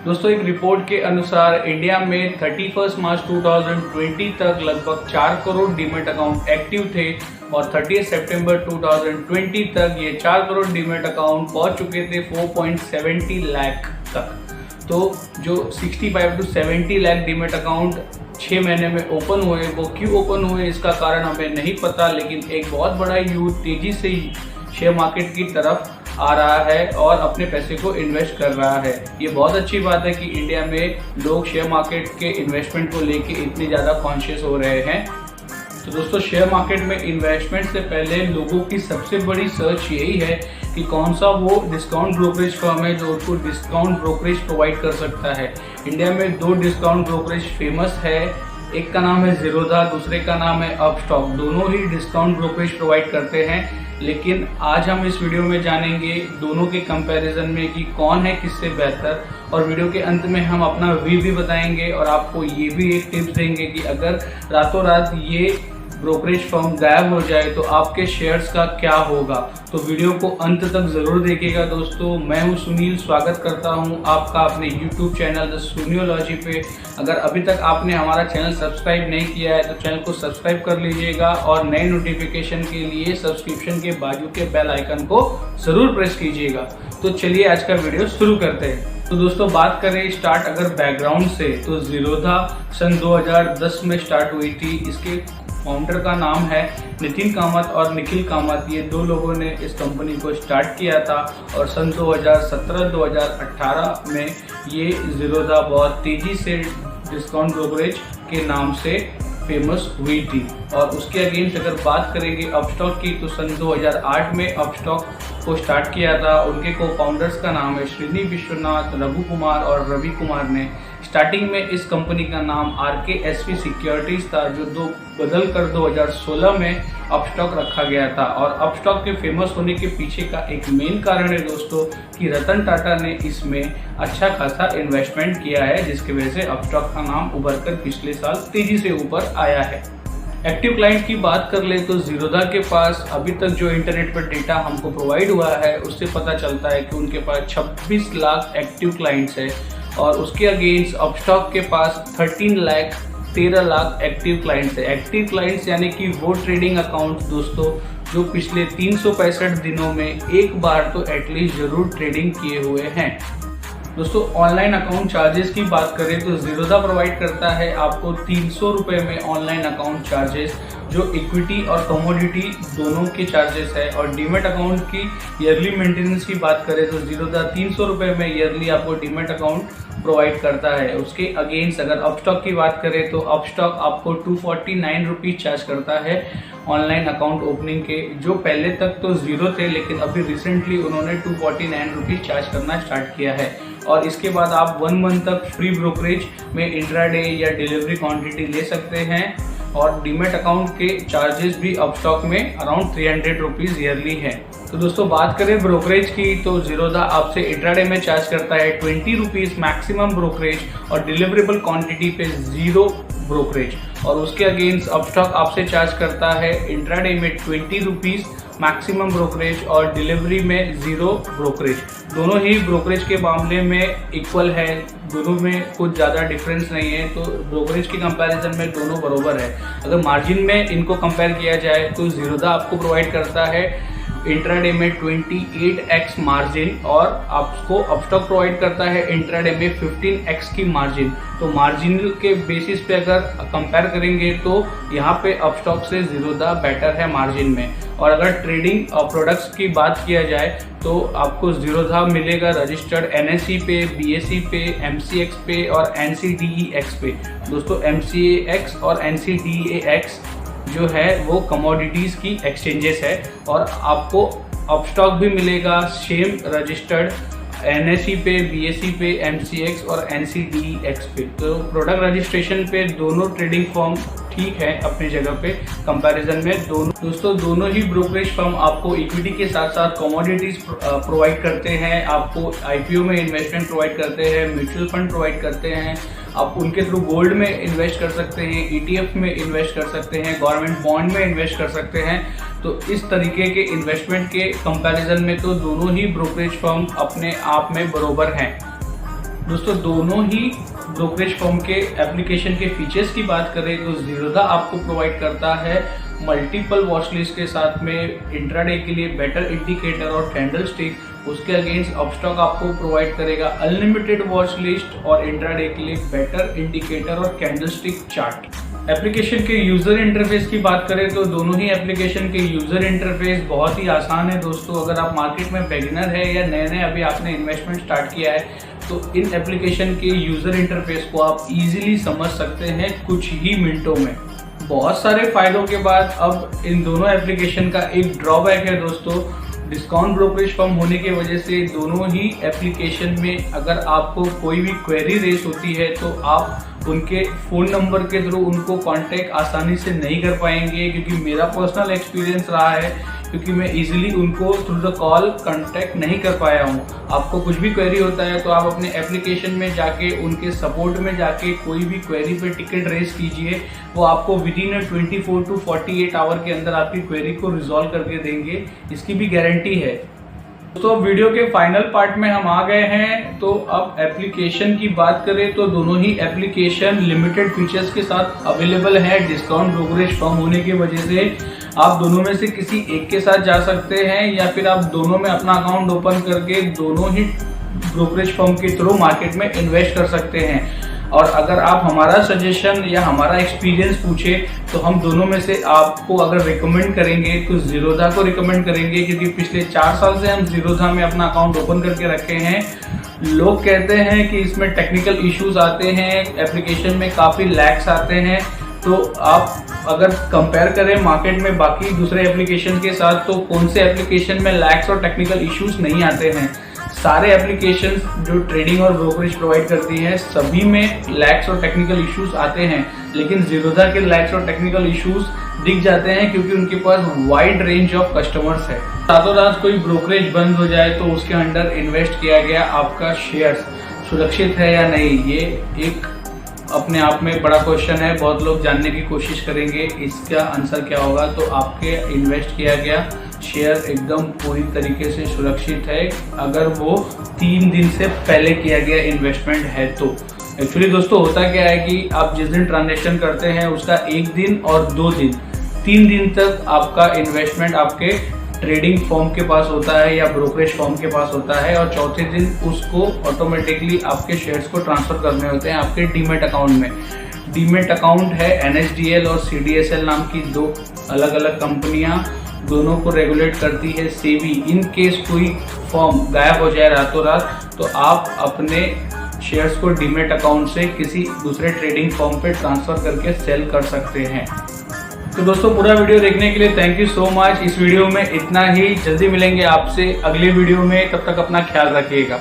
दोस्तों एक रिपोर्ट के अनुसार इंडिया में 31 मार्च 2020 तक लगभग 4 करोड़ डीमैट अकाउंट एक्टिव थे और 30 सितंबर 2020 तक ये 4 करोड़ डीमैट अकाउंट पहुंच चुके थे 4.70 लाख तक। तो जो 65 to 70 लाख डीमैट अकाउंट 6 महीने में ओपन हुए, वो क्यों ओपन हुए इसका कारण हमें नहीं पता, लेकिन एक बहुत बड़ा यूथ तेजी से शेयर मार्केट की तरफ आ रहा है और अपने पैसे को इन्वेस्ट कर रहा है। ये बहुत अच्छी बात है कि इंडिया में लोग शेयर मार्केट के इन्वेस्टमेंट को लेके इतने ज़्यादा कॉन्शियस हो रहे हैं। तो दोस्तों दोस्तों शेयर मार्केट में इन्वेस्टमेंट से पहले लोगों की सबसे बड़ी सर्च यही है कि कौन सा वो डिस्काउंट ब्रोकरेज फर्म है जो उनको डिस्काउंट ब्रोकरेज प्रोवाइड कर सकता है। इंडिया में 2 डिस्काउंट ब्रोकरेज फेमस है, एक का नाम है ज़ीरोधा, दूसरे का नाम है अपस्टॉक। दोनों ही डिस्काउंट ब्रोकरेज प्रोवाइड करते हैं, लेकिन आज हम इस वीडियो में जानेंगे दोनों के कंपैरिजन में कि कौन है किससे बेहतर, और वीडियो के अंत में हम अपना व्यू भी बताएंगे और आपको ये भी एक टिप्स देंगे कि अगर रातों रात ये ब्रोकरेज फर्म गायब हो जाए तो आपके शेयर्स का क्या होगा। तो वीडियो को अंत तक जरूर देखिएगा दोस्तों। मैं हूं सुनील, स्वागत करता हूं आपका अपने YouTube चैनल द सुनियोलॉजी पे। अगर अभी तक आपने हमारा चैनल सब्सक्राइब नहीं किया है तो चैनल को सब्सक्राइब कर लीजिएगा और नए नोटिफिकेशन के लिए सब्सक्रिप्शन के बाजू के बेल आइकन को जरूर प्रेस कीजिएगा। तो चलिए आज का वीडियो शुरू करते हैं। तो दोस्तों बात करें स्टार्ट अगर बैकग्राउंड से, तो ज़ीरोधा सन 2010 में स्टार्ट हुई थी। इसके फाउंडर का नाम है नितिन कामत और निखिल कामत। ये 2 लोगों ने इस कंपनी को स्टार्ट किया था और सन 2017-2018 में ये ज़ीरोधा बहुत तेज़ी से डिस्काउंट ब्रोकरेज के नाम से फेमस हुई थी। और उसके अगेंस्ट अगर बात करेंगे अपस्टॉक की, तो सन 2008 में अपस्टॉक को स्टार्ट किया था। उनके को फाउंडर्स का नाम है श्रीनी विश्वनाथ, रघु कुमार और रवि कुमार ने। स्टार्टिंग में इस कंपनी का नाम RKSV सिक्योरिटीज था, जो बदल कर 2016 में अपस्टॉक रखा गया था। और अपस्टॉक के फेमस होने के पीछे का एक मेन कारण है दोस्तों कि रतन टाटा ने इसमें अच्छा खासा इन्वेस्टमेंट किया है, जिसकी वजह से अपस्टॉक का नाम उभर कर पिछले साल तेजी से ऊपर आया है। एक्टिव क्लाइंट की बात कर ले तो ज़ीरोधा के पास अभी तक जो इंटरनेट पर डेटा हमको प्रोवाइड हुआ है उससे पता चलता है कि उनके पास 26 लाख एक्टिव क्लाइंट्स है, और उसके अगेंस्ट अपस्टॉक के पास 13 लाख एक्टिव क्लाइंट्स है। एक्टिव क्लाइंट्स यानी कि वो ट्रेडिंग अकाउंट्स दोस्तों जो पिछले 365 दिनों में एक बार तो एटलीस्ट जरूर ट्रेडिंग किए हुए हैं। दोस्तों ऑनलाइन अकाउंट चार्जेस की बात करें तो ज़ीरोधा प्रोवाइड करता है आपको 300 रुपये में ऑनलाइन अकाउंट चार्जेस, जो इक्विटी और कमोडिटी दोनों के चार्जेस है। और डीमैट अकाउंट की ईयरली मेंटेनेंस की बात करें तो ज़ीरोधा 300 रुपये में ईयरली आपको डीमैट अकाउंट प्रोवाइड करता है। उसके अगेंस्ट अगर अपस्टॉक की बात करें तो अपस्टॉक आपको 249 रुपीज़ चार्ज करता है ऑनलाइन अकाउंट ओपनिंग के, जो पहले तक तो ज़ीरो थे, लेकिन अभी रिसेंटली उन्होंने 249 रुपीज़ चार्ज करना स्टार्ट किया है। और इसके बाद आप 1 मंथ तक फ्री ब्रोकरेज में इंट्राडे या डिलीवरी क्वांटिटी ले सकते हैं। और डीमैट अकाउंट के चार्जेस भी अपस्टॉक में अराउंड 300 रुपीज़ ईयरली है। तो दोस्तों बात करें ब्रोकरेज की तो ज़ीरोधा आपसे इंट्राडे में चार्ज करता है 20 रुपीज़ मैक्सिमम ब्रोकरेज और डिलीवरेबल क्वांटिटी पे 0 ब्रोकरेज। और उसके अगेंस्ट अपस्टॉक आपसे चार्ज करता है इंट्राडे में 20 रुपीज़ मैक्सिमम ब्रोकरेज और डिलीवरी में 0 ब्रोकरेज। दोनों ही ब्रोकरेज के मामले में इक्वल है, दोनों में कुछ ज़्यादा डिफरेंस नहीं है, तो ब्रोकरेज की कंपैरिजन में दोनों बराबर है। अगर मार्जिन में इनको कंपेयर किया जाए तो ज़ीरोधा आपको प्रोवाइड करता है इंट्राडे में 28x मार्जिन और आपको अपस्टॉक प्रोवाइड करता है इंट्राडे में 15x की मार्जिन। तो मार्जिन के बेसिस पे अगर कंपेयर करेंगे तो यहाँ पे अपस्टॉक से ज़ीरोधा बेटर है मार्जिन में। और अगर ट्रेडिंग प्रोडक्ट्स की बात किया जाए तो आपको ज़ीरोधा मिलेगा रजिस्टर्ड NSE पे, BSE पे, MCX पे और NCDEX पे। दोस्तों MCX और NCDEX जो है वो कमोडिटीज़ की एक्सचेंजेस है, और आपको अपस्टॉक भी मिलेगा सेम रजिस्टर्ड NSE पे, BSE पे, MCX और NCDEX पे। तो प्रोडक्ट रजिस्ट्रेशन पे दोनों ट्रेडिंग फर्म ठीक है अपनी जगह पे कंपैरिजन में। दोनों ही ब्रोकरेज फर्म आपको इक्विटी के साथ साथ कमोडिटीज प्रोवाइड करते हैं, आपको IPO में इन्वेस्टमेंट प्रोवाइड करते हैं, म्यूचुअल फंड प्रोवाइड करते हैं, आप उनके थ्रू गोल्ड में इन्वेस्ट कर सकते हैं, ETF में इन्वेस्ट कर सकते हैं, गवर्नमेंट बॉन्ड में इन्वेस्ट कर सकते हैं। तो इस तरीके के इन्वेस्टमेंट के कंपैरिजन में तो दोनों ही ब्रोकरेज फर्म अपने आप में बराबर हैं। दोस्तों दोनों ही ब्रोकरेज फर्म के एप्लीकेशन के फीचर्स की बात करें तो ज़ीरोधा आपको प्रोवाइड करता है मल्टीपल वॉच लिस्ट के साथ में इंट्राडे के लिए बेटर इंडिकेटर और कैंडल स्टिक। उसके अगेंस्ट अपस्टॉक आपको प्रोवाइड करेगा अनलिमिटेड वॉच लिस्ट और इंट्राडे के लिए बेटर इंडिकेटर और कैंडल स्टिक चार्ट। एप्लीकेशन के यूजर इंटरफेस की बात करें तो दोनों ही एप्लीकेशन के यूजर इंटरफेस बहुत ही आसान है दोस्तों। अगर आप मार्केट में बिगिनर है या नए अभी आपने इन्वेस्टमेंट स्टार्ट किया है तो इन एप्लीकेशन के यूजर इंटरफेस को आप इजीली समझ सकते हैं कुछ ही मिनटों में। बहुत सारे फायदों के बाद अब इन दोनों एप्लीकेशन का एक ड्रॉबैक है दोस्तों। डिस्काउंट ब्रोकरेज फर्म होने की वजह से दोनों ही एप्लीकेशन में अगर आपको कोई भी क्वेरी रेस होती है तो आप उनके फ़ोन नंबर के थ्रू उनको कांटेक्ट आसानी से नहीं कर पाएंगे, क्योंकि मेरा पर्सनल एक्सपीरियंस रहा है क्योंकि मैं इजीली उनको थ्रू द कॉल कांटेक्ट नहीं कर पाया हूँ। आपको कुछ भी क्वेरी होता है तो आप अपने एप्लीकेशन में जाके उनके सपोर्ट में जाके कोई भी क्वेरी पे टिकट रेस कीजिए, वो आपको विद इन 24 to 48 आवर के अंदर आपकी क्वेरी को रिजॉल्व करके देंगे, इसकी भी गारंटी है। तो वीडियो के फाइनल पार्ट में हम आ गए हैं। तो अब एप्लीकेशन की बात करें तो दोनों ही एप्लीकेशन लिमिटेड फीचर्स के साथ अवेलेबल है। डिस्काउंट ब्रोकरेज फर्म होने की वजह से आप दोनों में से किसी एक के साथ जा सकते हैं या फिर आप दोनों में अपना अकाउंट ओपन करके दोनों ही ब्रोकरेज फर्म के थ्रू मार्केट में इन्वेस्ट कर सकते हैं। और अगर आप हमारा सजेशन या हमारा एक्सपीरियंस पूछे तो हम दोनों में से आपको अगर रिकमेंड करेंगे तो ज़ीरोधा को रिकमेंड करेंगे, क्योंकि पिछले 4 साल से हम ज़ीरोधा में अपना अकाउंट ओपन करके रखे हैं। लोग कहते हैं कि इसमें टेक्निकल इश्यूज आते हैं, एप्लीकेशन में काफ़ी लैग्स आते हैं, तो आप अगर कंपेयर करें मार्केट में बाकी दूसरे एप्लीकेशन के साथ तो कौन से एप्लीकेशन में लैग्स और टेक्निकल इश्यूज नहीं आते हैं। सारे एप्लीकेशंस जो ट्रेडिंग और ब्रोकरेज प्रोवाइड करती हैं सभी में लैग्स और टेक्निकल इश्यूज आते हैं, लेकिन ज़ीरोधा के लैग्स और टेक्निकल इश्यूज दिख जाते हैं क्योंकि उनके पास वाइड रेंज ऑफ कस्टमर्स है। रातों रात कोई ब्रोकरेज बंद हो जाए तो उसके अंडर इन्वेस्ट किया गया आपका शेयर्स सुरक्षित है या नहीं, ये एक अपने आप में बड़ा क्वेश्चन है। बहुत लोग जानने की कोशिश करेंगे इसका आंसर क्या होगा। तो आपके इन्वेस्ट किया गया शेयर एकदम पूरी तरीके से सुरक्षित है अगर वो 3 दिन से पहले किया गया इन्वेस्टमेंट है तो। एक्चुअली दोस्तों होता क्या है कि आप जिस दिन ट्रांजेक्शन करते हैं उसका 1 दिन और 2 दिन 3 दिन तक आपका इन्वेस्टमेंट आपके ट्रेडिंग फर्म के पास होता है या ब्रोकरेज फर्म के पास होता है, और चौथे दिन उसको ऑटोमेटिकली आपके शेयर्स को ट्रांसफर करने होते हैं आपके डीमेट अकाउंट में। डीमेट अकाउंट है NSDL और CDSL नाम की 2 अलग अलग कंपनियां, दोनों को रेगुलेट करती है सेबी। इन केस कोई फर्म गायब हो जाए रातों रात तो आप अपने शेयर्स को डीमेट अकाउंट से किसी दूसरे ट्रेडिंग फर्म पे ट्रांसफर करके सेल कर सकते हैं। तो दोस्तों पूरा वीडियो देखने के लिए थैंक यू सो मच। इस वीडियो में इतना ही, जल्दी मिलेंगे आपसे अगले वीडियो में, तब तक अपना ख्याल रखिएगा।